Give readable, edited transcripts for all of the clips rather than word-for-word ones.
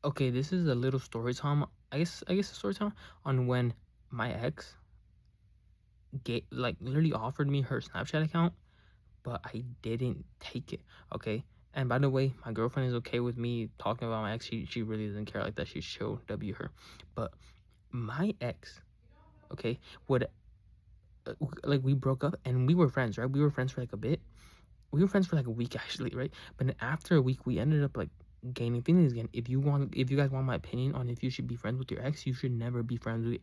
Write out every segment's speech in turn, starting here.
Okay, this is a little story time. I guess a story time on when my ex literally offered me her Snapchat account, but I didn't take it. Okay. And by the way, my girlfriend is okay with me talking about my ex. She really doesn't care like that. She's chill, W her. But my ex, okay, would like we broke up and we were friends, right? We were friends for like a bit. We were friends for like a week actually, right? But then after a week, we ended up like gaining feelings again. If you guys want my opinion on if you should be friends with your ex, you should never be friends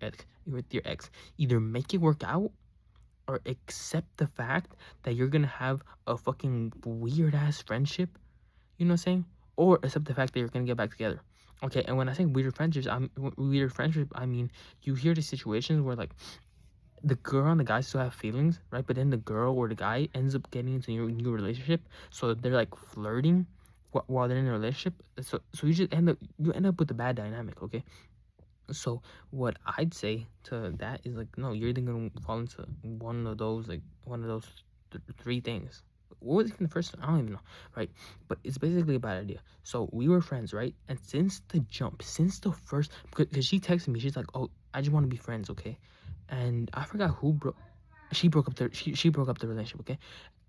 with your ex. Either make it work out or accept the fact that you're gonna have a fucking weird ass friendship. You know what I'm saying? Or accept the fact that you're gonna get back together. Okay, and when I say weird friendship, I mean you hear the situations where like the girl and the guy still have feelings, right? But then the girl or the guy ends up getting into a new relationship, so they're like flirting while they're in a relationship. So you end up with a bad dynamic, okay? So what I'd say to that is like, no, you're either gonna fall into one of those three things. What was even the first one? I don't even know, right? But it's basically a bad idea. So we were friends, right? And since the jump, since the first, because she texted me, she's like, "Oh, I just want to be friends, okay?" And I forgot who broke. She broke up the relationship, okay?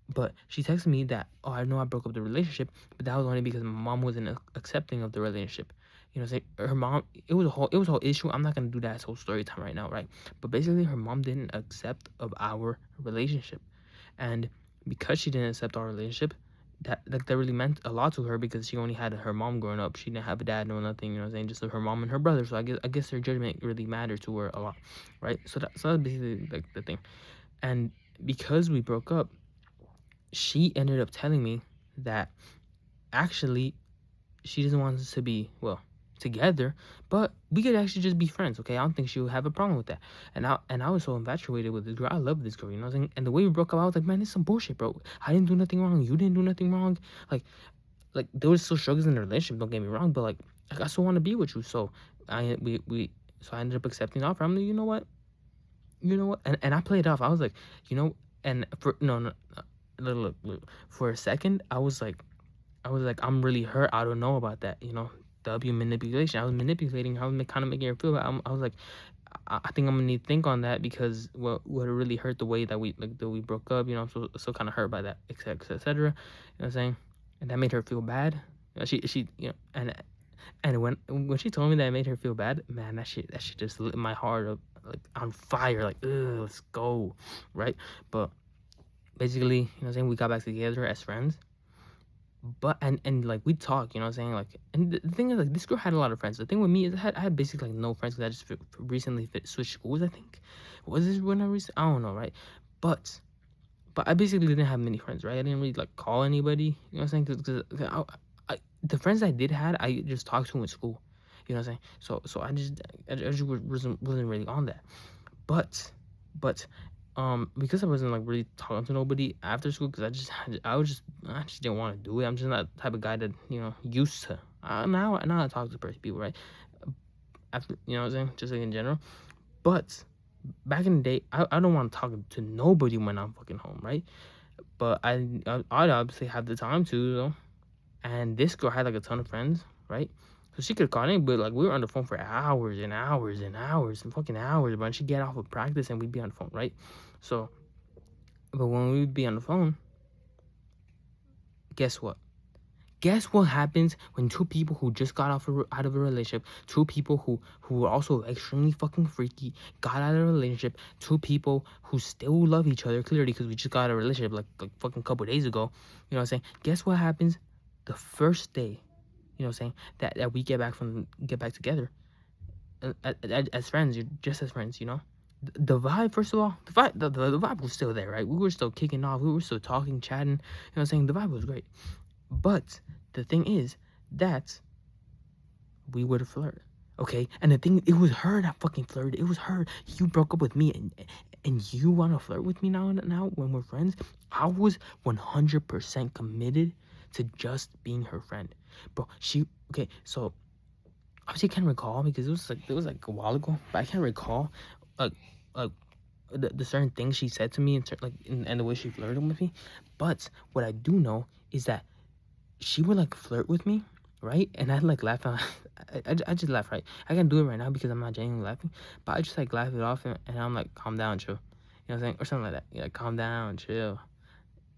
But she texted me that, oh, I know I broke up the relationship, but that was only because my mom wasn't accepting of the relationship. You know, say her mom. It was a whole issue. I'm not gonna do that whole story time right now, right? But basically, her mom didn't accept of our relationship, and because she didn't accept our relationship, that really meant a lot to her because she only had her mom growing up. She didn't have a dad, no nothing. You know, what I'm saying just her mom and her brother. So I guess her judgment really mattered to her a lot, right? So that's basically like the thing, and because we broke up, she ended up telling me that actually she doesn't want us to be together, but we could actually just be friends. Okay, I don't think she would have a problem with that. And I was so infatuated with this girl. I love this girl, you know what I'm saying? And the way we broke up, I was like, man, this is some bullshit, bro. I didn't do nothing wrong. You didn't do nothing wrong. Like there was still struggles in the relationship. Don't get me wrong, but like I still want to be with you. So I ended up accepting the offer. I'm like, you know what, and I played off. I was like, and for no no. Look, for a second, I was like, I'm really hurt. I don't know about that. W manipulation. I was manipulating her. I was kind of making her feel bad. I was like, I think I'm gonna need to think on that because what really hurt the way that we broke up. I'm so kind of hurt by that, etc. etc. You know what I'm saying? And that made her feel bad. She and when she told me that it made her feel bad, man, that shit just lit my heart up like on fire. Like, ugh, let's go, right? But basically, what I'm saying, we got back together as friends. But and like we talk, what I'm saying, like, and the thing is, like, this girl had a lot of friends. The thing with me is I had basically like no friends because I just recently switched schools. I think was this when I don't know, right? But I basically didn't have many friends, right? I didn't really like call anybody, you know what I'm saying? Because the friends I did had, I just talked to in school, you know what I'm saying? So I just wasn't really on that. But because I wasn't like really talking to nobody after school because I just didn't want to do it. I'm just not the type of guy that used to. Now I talk to people, right? After, what I'm saying, just like in general. But back in the day, I don't want to talk to nobody when I'm fucking home, right? But I'd obviously have the time to though. And this girl had like a ton of friends, right? So she could call in, but like we were on the phone for hours and hours and hours and fucking hours. But she'd get off of practice and we'd be on the phone, right? So, but when we'd be on the phone, guess what? Guess what happens when two people who just got out of a relationship, two people who were also extremely fucking freaky, got out of a relationship, two people who still love each other clearly because we just got out of a relationship like fucking couple days ago. You know what I'm saying? Guess what happens the first day? You know what I'm saying? That we get back together as friends, just as friends. The vibe, first of all, the vibe was still there, right? We were still kicking off, we were still talking, chatting. You know what I'm saying? The vibe was great. But the thing is that we would flirt, okay? And the thing, it was her that fucking flirted. It was her. You broke up with me, and you want to flirt with me now when we're friends? I was 100% committed to just being her friend, bro. Okay, so obviously I can't recall because it was like a while ago, but I can't recall like like the certain things she said to me and the way she flirted with me. But what I do know is that she would like flirt with me, right? And I'd like laugh I just laugh, right? I can't do it right now because I'm not genuinely laughing, but I just like laugh it off, and I'm like, calm down, chill. You know what I'm saying? Or something like that. Yeah, calm down, chill.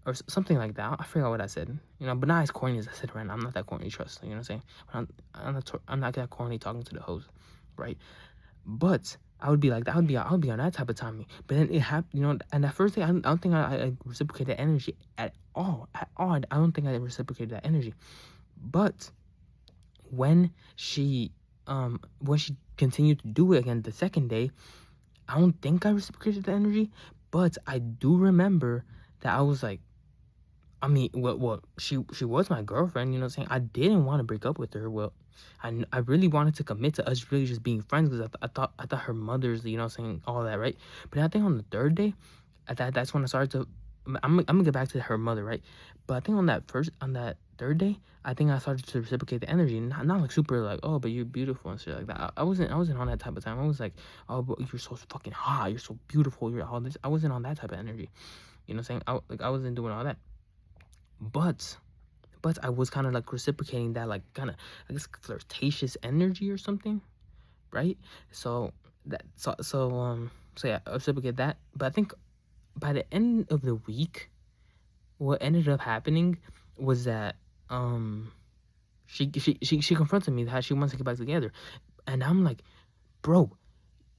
Or something like that. I forgot what I said. You know, but not as corny as I said right now. I'm not that corny, trust. You know what I'm saying? I'm not that corny talking to the host, right? But I would be like that. I would be on that type of timing. But then it happened, you know. And that first day, I don't think I reciprocated that energy at all. At all, I don't think I reciprocated that energy. But when she continued to do it again the second day, I don't think I reciprocated the energy. But I do remember that I was like, I mean, what she was my girlfriend, you know what I'm saying? I didn't want to break up with her. Well, I really wanted to commit to us really just being friends because I thought her mother's, you know what I'm saying, all that, right? But I think on the third day, that's when I started to, I'm gonna get back to her mother, right? But I think on that third day, I think I started to reciprocate the energy, not like super like, oh, but you're beautiful and shit like that. I wasn't on that type of time. I was like, oh, but you're so fucking hot, you're so beautiful, you're all this. I wasn't on that type of energy, you know what I'm saying? I wasn't doing all that. But I was kind of like reciprocating that like kind of, I guess, flirtatious energy or something, right? So yeah, I reciprocate that. But I think by the end of the week, what ended up happening was that she confronted me that she wants to get back together, and I'm like, bro,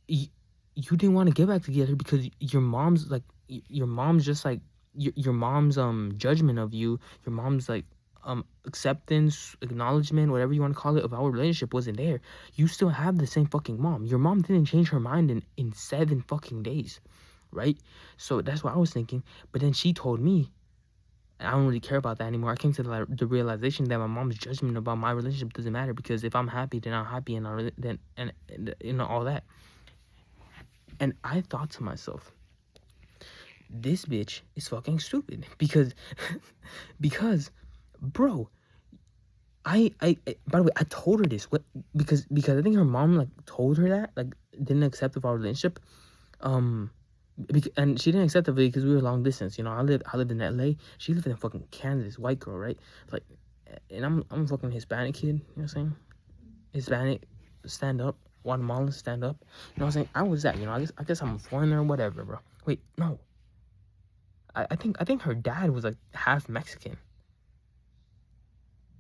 you didn't want to get back together because your mom's like your mom's just like your mom's judgment of you, your mom's like acceptance, acknowledgement, whatever you want to call it, of our relationship wasn't there. You still have the same fucking mom. Your mom didn't change her mind in 7 fucking days, right? So that's what I was thinking. But then she told me, and I don't really care about that anymore. I came to the realization that my mom's judgment about my relationship doesn't matter because if I'm happy, then I'm happy, and you know all that. And I thought to myself, this bitch is fucking stupid because bro, I by the way, I told her this because I think her mom like told her that like didn't accept of our relationship, and she didn't accept it because we were long distance. You know, I lived in LA, she lived in fucking Kansas, white girl, right? Like, and I'm a fucking Hispanic kid, you know what I'm saying? Hispanic, stand up. Guatemalan, stand up. You know what I'm saying? I was that, you know. I guess I'm a foreigner or whatever, bro. Wait, no. I think her dad was like half Mexican.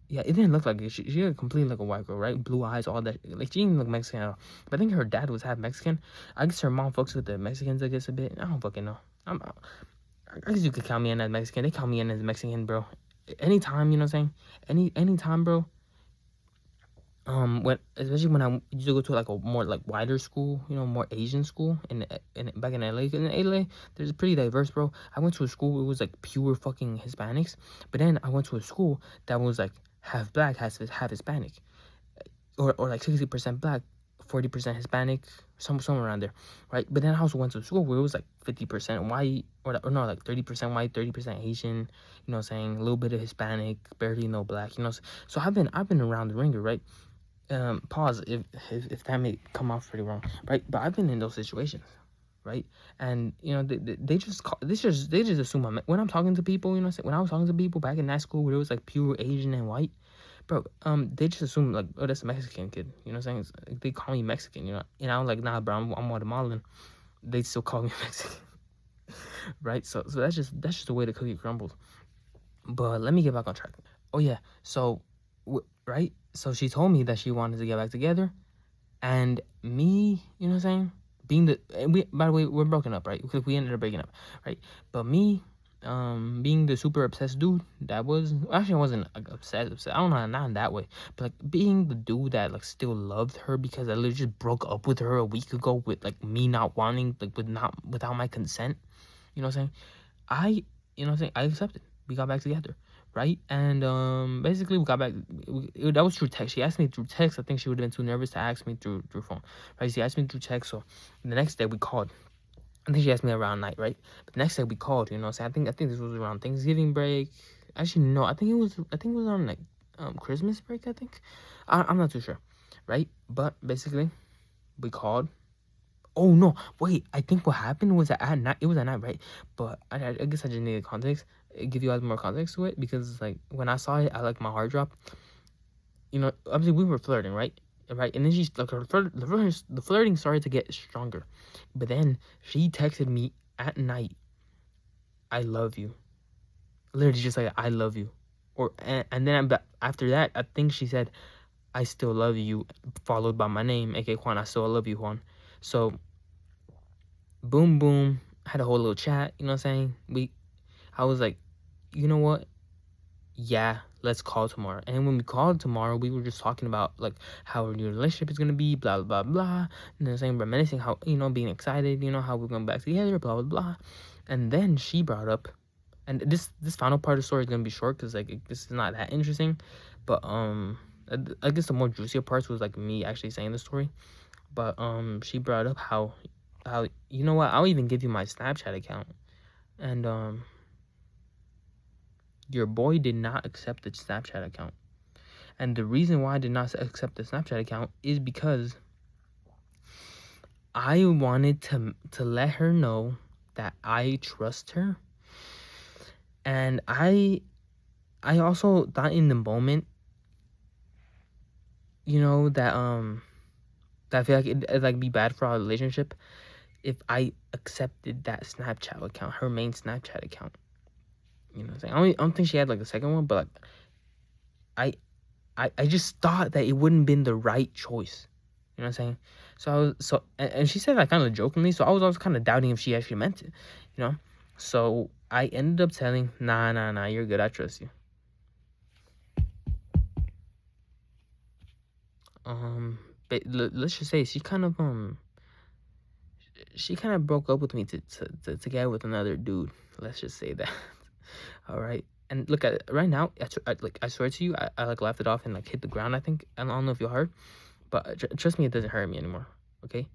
Yeah, it didn't look like it. She looked completely like a white girl, right? Blue eyes, all that. Like, she didn't look Mexican at all. But I think her dad was half Mexican. I guess her mom fucks with the Mexicans, I guess, a bit. I don't fucking know. I guess you could count me in as Mexican. They count me in as Mexican, bro. Anytime, you know what I'm saying? Anytime, bro. When especially when I used to go to like a more like wider school, you know, more Asian school in back in LA. In LA, there's pretty diverse, bro. I went to a school, it was like pure fucking Hispanics, but then I went to a school that was like half black, half Hispanic, or like 60% black, 40% Hispanic, somewhere around there, right? But then I also went to a school where it was like 50% white, or no, like 30% white, 30% Asian. You know what I'm saying? A little bit of Hispanic, barely no black. You know, so I've been around the ringer, right? Pause if that may come off pretty wrong, right? But I've been in those situations, right? And you know, they just assume when I'm talking to people, you know, when I was talking to people back in that school where it was like pure Asian and white, bro, they just assume like, oh, that's a Mexican kid, you know what I'm saying? Like, they call me Mexican, you know, and I'm like, nah, bro, I'm Guatemalan. They still call me Mexican, right? So that's just the way the cookie crumbles. But let me get back on track. Oh yeah, so right, so she told me that she wanted to get back together, and me, you know what I'm saying, being by the way, we're broken up, right? Because we ended up breaking up, right? But me, being the super obsessed dude that was, actually I wasn't like obsessed. I don't know, not in that way, but like being the dude that like still loved her because I literally just broke up with her a week ago with like me not wanting, like without my consent, you know what I'm saying? You know what I'm saying, I accepted. We got back together, right? And basically we got back. That was through text. She asked me through text. I think she would have been too nervous to ask me through phone, right? She asked me through text. So the next day we called. I think she asked me around night, right? But the next day we called. You know, so I think this was around Thanksgiving break. Actually, no, I think it was on like Christmas break. I think I'm not too sure, right? But basically we called. Oh no! Wait, I think what happened was that at night. It was at night, right? But I guess I just needed context. Give you guys more context to it because like when I saw it, I like my heart dropped. You know, obviously we were flirting, right? right? And then she's like, the flirting started to get stronger. But then she texted me at night, "I love you." Literally just like, "I love you." And then after that, I think she said, "I still love you," followed by my name, aka Juan. "I still love you, Juan." So boom, boom, had a whole little chat. You know what I'm saying? I was like, you know what? Yeah, let's call tomorrow. And when we called tomorrow, we were just talking about like how our new relationship is gonna be, blah blah blah blah. And then saying reminiscing how, being excited, how we're going back together, blah blah blah. And then she brought up, and this final part of the story is gonna be short because like this is not that interesting, but I guess the more juicier parts was like me actually saying the story. But she brought up how you know what, I'll even give you my Snapchat account, and your boy did not accept the Snapchat account. And the reason why I did not accept the Snapchat account is because I wanted to let her know that I trust her. And I also thought in the moment, that I feel like it'd like be bad for our relationship if I accepted that Snapchat account, her main Snapchat account. You know what I'm saying? I don't think she had like a second one, but like I just thought that it wouldn't been the right choice. You know what I'm saying? And she said that kind of jokingly, so I was kind of doubting if she actually meant it, you know? So I ended up telling, nah, you're good, I trust you. But let's just say she kind of broke up with me to get with another dude. Let's just say that. All right. And look at right now. I swear to you, I like left it off and like hit the ground. I think I don't know if you heard, but trust me, it doesn't hurt me anymore. Okay,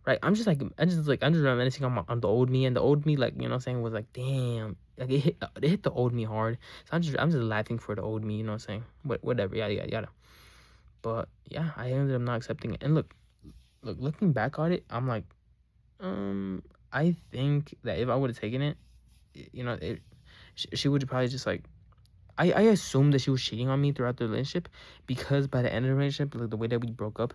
right? I'm just reminiscing on the old me, and the old me, like, what I'm saying, was like, damn, like it hit the old me hard. So I'm just laughing for the old me. You know what I'm saying? Whatever, yada. But yeah, I ended up not accepting it. And look, looking back on it, I'm like, I think that if I would have taken it, she would probably just like, I assumed that she was cheating on me throughout the relationship, because by the end of the relationship, like the way that we broke up,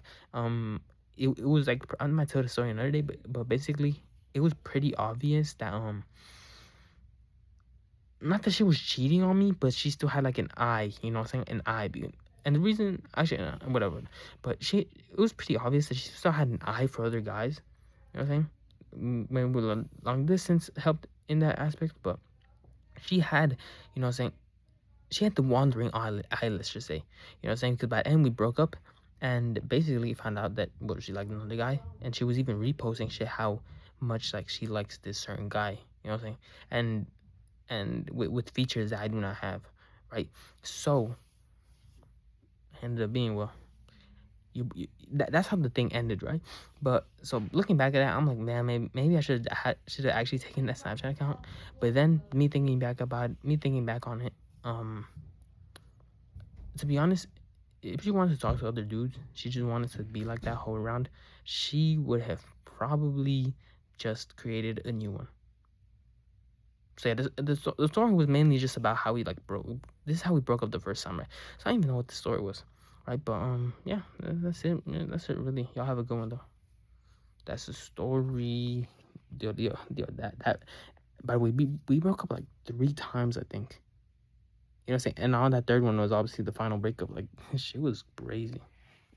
it was like, I might tell the story another day, but basically it was pretty obvious that not that she was cheating on me, but she still had like an eye, you know what I'm saying, an eye. And the reason, actually, whatever, but it was pretty obvious that she still had an eye for other guys. You know what I'm saying? Maybe long distance helped in that aspect, but she had, you know what I'm saying, she had the wandering eye, let's just say. You know what I'm saying? Because by the end, we broke up, and basically found out that, well, she liked another guy, and she was even reposting shit how much like she likes this certain guy. You know what I'm saying? And with features that I do not have, right? So ended up being, well, that's how the thing ended, right? But so looking back at that, I'm like, man, maybe I should have actually taken that Snapchat account. But then me thinking back on it, to be honest, if she wanted to talk to other dudes, she just wanted to be like that whole round, she would have probably just created a new one. So yeah, the story was mainly just about how we like broke. This is how we broke up the first time, right? So I don't even know what the story was, right? But yeah, that's it. Yeah, that's it, really. Y'all have a good one though. That's the story. That. By the way, we broke up like 3 times, I think. You know what I'm saying? And on that third one was obviously the final breakup. Like, shit was crazy.